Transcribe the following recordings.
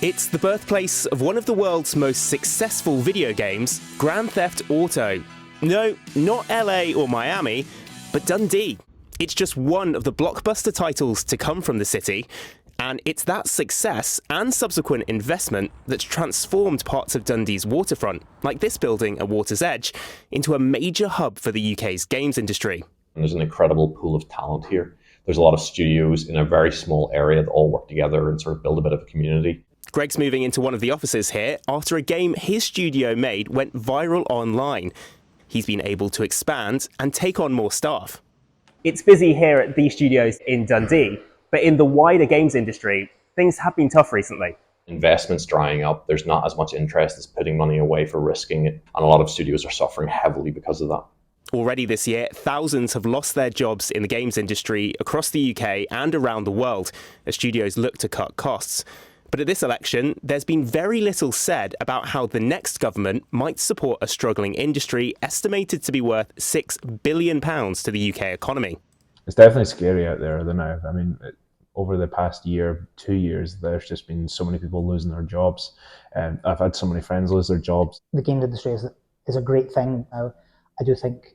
It's the birthplace of one of the world's most successful video games, Grand Theft Auto. No, not LA or Miami, but Dundee. It's just one of the blockbuster titles to come from the city, and it's that success and subsequent investment that's transformed parts of Dundee's waterfront, like this building at Water's Edge, into a major hub for the UK's games industry. And there's an incredible pool of talent here. There's a lot of studios in a very small area that all work together and sort of build a bit of a community. Greg's moving into one of the offices here after a game his studio made went viral online. He's been able to expand and take on more staff. It's busy here at the studios in Dundee, but in the wider games industry, things have been tough recently. Investment's drying up. There's not as much interest as putting money away for risking it. And a lot of studios are suffering heavily because of that. Already this year, thousands have lost their jobs in the games industry across the UK and around the world as studios look to cut costs. But at this election, there's been very little said about how the next government might support a struggling industry estimated to be worth £6 billion to the UK economy. It's definitely scary out there, I don't know. I mean, over the past year, 2 years, there's just been so many people losing their jobs. And I've had so many friends lose their jobs. The games industry is a great thing. I do think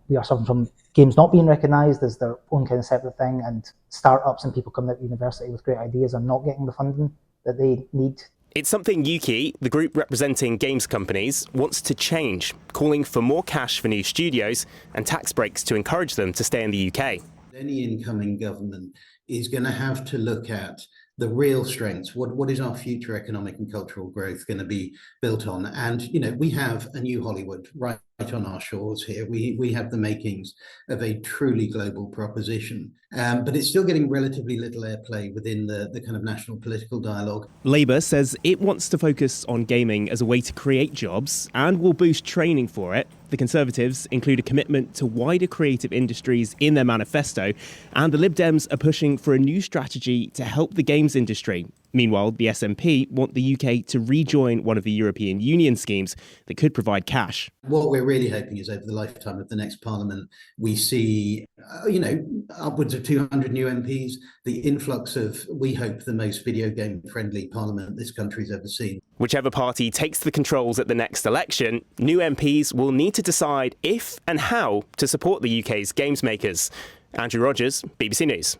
we are suffering from games not being recognised as their own kind of separate thing, and startups and people coming out of university with great ideas are not getting the funding that they need. It's something UKI, the group representing games companies, wants to change, calling for more cash for new studios and tax breaks to encourage them to stay in the UK. Any incoming government is going to have to look at the real strengths. What is our future economic and cultural growth going to be built on? And, you know, we have a new Hollywood right on our shores here. We have the makings of a truly global proposition, but it's still getting relatively little airplay within the kind of national political dialogue. Labour says it wants to focus on gaming as a way to create jobs and will boost training for it. The Conservatives include a commitment to wider creative industries in their manifesto, and the Lib Dems are pushing for a new strategy to help the games industry. Meanwhile, the SNP want the UK to rejoin one of the European Union schemes that could provide cash. What we're really hoping is over the lifetime of the next Parliament, we see, upwards of 200 new MPs, the influx of, we hope, the most video game friendly Parliament this country's ever seen. Whichever party takes the controls at the next election, new MPs will need to decide if and how to support the UK's games makers. Andrew Rogers, BBC News.